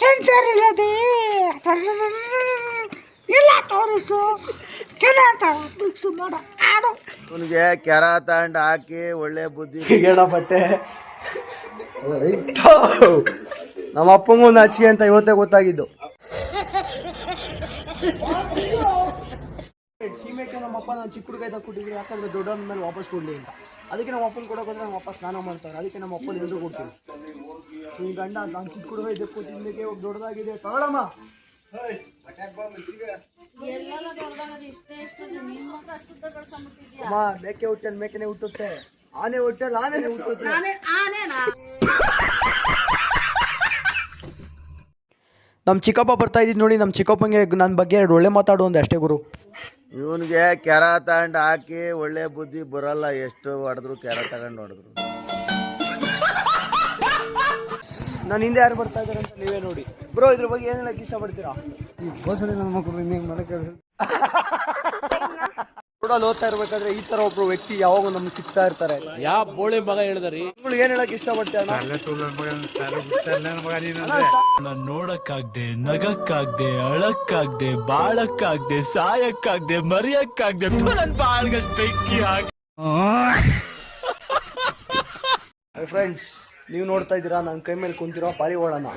Sensor ಇಲ್ಲದೆ ಇಲ್ಲ ತೋರಿಸು ಚೆನ್ನಾಗಿ ಮಿಕ್ಸು ಮಾಡು ಆಡು. ಅವನಿಗೆ ಕೆರ ತಗೊಂಡು ಹಾಕಿ ಒಳ್ಳೆ ಬುದ್ಧಿ ಹೇಳ ಬಟ್ಟೆ ನಮ್ಮ ಅಪ್ಪಂಗೂ ಒಂದು ಹಚ್ಚಿಗೆ ಅಂತ ಇವತ್ತೇ ಗೊತ್ತಾಗಿದ್ದು. ಸೀಮೆಗೆ ನಮ್ಮ ಅಪ್ಪ ನಾನು ಚಿಕ್ಕ ಹುಡುಗ ಕೊಟ್ಟಿದ್ರು, ಯಾಕಂದ್ರೆ ದೊಡ್ಡವನ ಮೇಲೆ ವಾಪಸ್ ಕೊಡ್ಲಿ ಅಂತ. ಅದಕ್ಕೆ ನಮ್ಮ ಅಪ್ಪನ ಕೊಡೋಕೆ ಹೋದ್ರೆ ನಮ್ಮ ಅಪ್ಪ ಸ್ನಾನ ಮಾಡ್ತಾರೆ. ಅದಕ್ಕೆ ನಮ್ಮ ಅಪ್ಪನ ಎಲ್ರು ಕೊಡ್ತೀನಿ. ಈ ಗಂಡ ನಾನು ಚಿಕ್ಕ ಹುಡುಗ ಇದ್ದೆ ಕೊಟ್ಟಿದ್ದಕ್ಕೆ ಹೋಗಿ ದೊಡ್ಡದಾಗಿದೆ ತಗೊಳಮ್ಮ. ಅಮ್ಮ ಮೇಕೆ ಹುಟ್ಟಲ್ಲಿ ಮೇಕೆನೆ ಹುಟ್ಟುತ್ತೆ, ಆನೆ ಹುಟ್ಟಲ್ಲಿ ಆನೆನೆ ಹುಟ್ಟುತ್ತೆ. ನಮ್ಮ ಚಿಕ್ಕಪ್ಪ ಬರ್ತಾ ಇದ್ದೀನಿ ನೋಡಿ. ನಮ್ಮ ಚಿಕ್ಕಪ್ಪಂಗೆ ನನ್ನ ಬಗ್ಗೆ ಒಳ್ಳೆ ಮಾತಾಡು ಅಂದೆ ಅಷ್ಟೇ ಗುರು. ಇವನಿಗೆ ಕೆರ ತಗೊಂಡು ಹಾಕಿ ಒಳ್ಳೆ ಬುದ್ಧಿ ಬರಲ್ಲ. ಎಷ್ಟು ಹೊಡೆದ್ರು ಕೆರ ತಗೊಂಡು ಹೊಡೆದ್ರು. ನಾನು ಹಿಂದೆ ಯಾರು ಬರ್ತಾ ಇದ್ದಾರೆ ಅಂತ ನೀವೇ ನೋಡಿ ಬ್ರೋ. ಇದ್ರ ಬಗ್ಗೆ ಏನ್ ಹೇಳಕ್ ಇಷ್ಟಪಡ್ತೀರಾ? ಈ ಬೋಸಡಿ ನನ್ನ ಮಕ್ಕಳು ಹಿಂಗೆ ಮಾಡಕ್ಕೆ ರೋಡಲ್ಲಿ ಓದ್ತಾ ಇರ್ಬೇಕಾದ್ರೆ ಈ ತರ ಒಬ್ರು ವ್ಯಕ್ತಿ ಯಾವಾಗ ನಮ್ಗೆ ಸಿಗ್ತಾ ಇರ್ತಾರೆ. ಯಾವ ಬೋಳಿ ಮಗ ಹೇಳಿದ್ರಿ? ಏನ್ ಹೇಳಕ್ ಇಷ್ಟಪಡ್ತೀರ? ನೋಡಕ್ಕಾಗ್ದೆ, ನಗಕ್ಕಾಗ್ದೆ, ಅಳಕ್ಕಾಗ್ದೆ, ಬಾಳಕ್ಕಾಗ್ದೆ, ಸಾಯಕ್ಕಾಗ್ದೆ, ಮರಿಯಕ್ಕಾಗ್ದೆ ನನ್ ಬಾಳ್ಗಷ್ಟು ಬೆಂಕಿ ಹಾಕಿ. ಫ್ರೆಂಡ್ಸ್, ನೀವು ನೋಡ್ತಾ ಇದ್ದೀರಾ ನನ್ನ ಕೈ ಮೇಲೆ ಕುಂತಿರೋ ಪಾರಿವಾಳನ.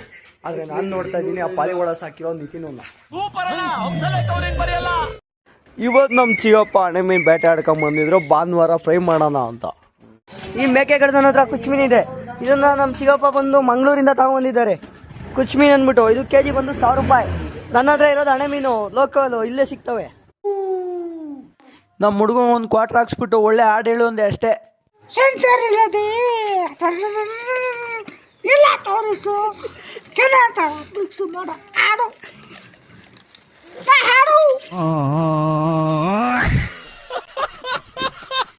ಆದ್ರೆ ನಾನು ನೋಡ್ತಾ ಇದ್ದೀನಿ ಆ ಪಾರಿವಾಳ ಸಾಕಿರೋ ನಿತಿನನ್ನ. ಇವತ್ತು ನಮ್ಮ ಚಿಕ್ಕಪ್ಪ ಹಣೆ ಮೀನು ಬೇಟೆ ಆಡ್ಕೊಂಡ್ ಬಂದಿದ್ರು. ಭಾನುವಾರ ಫ್ರೈ ಮಾಡೋಣ ಅಂತ. ಈ ಮೇಕೆಗಳ ನನ್ನ ಹತ್ರ ಕುಚ್ಮೀನ್ ಇದೆ. ಇದನ್ನ ನಮ್ಮ ಚಿಕ್ಕಪ್ಪ ಬಂದು ಮಂಗಳೂರಿಂದ ತಗೊಂಡಿದ್ದಾರೆ. ಕುಚ್ಮೀನ್ ಅಂದ್ಬಿಟ್ಟು ಇದು ಕೆಜಿ ಬಂದು 1000 ರೂಪಾಯಿ. ನನ್ನ ಹತ್ರ ಇರೋದು ಹಣೆ ಮೀನು ಲೋಕಲ್, ಇಲ್ಲೇ ಸಿಗ್ತವೆ. ನಮ್ಮ ಹುಡುಗ ಒಂದು ಕ್ವಾರ್ಟರ್ ಹಾಕ್ಸ್ಬಿಟ್ಟು ಒಳ್ಳೆ ಹಾಡು ಹೇಳು ಅಂದೆ ಅಷ್ಟೇ. ಸೆನ್ಸರ್ ಇಲ್ಲದೆ ಇಲ್ಲ ತೋರಿಸು ಚೆನ್ನಾಗಿ ಮಿಕ್ಸು ಮಾಡು ಆಡು.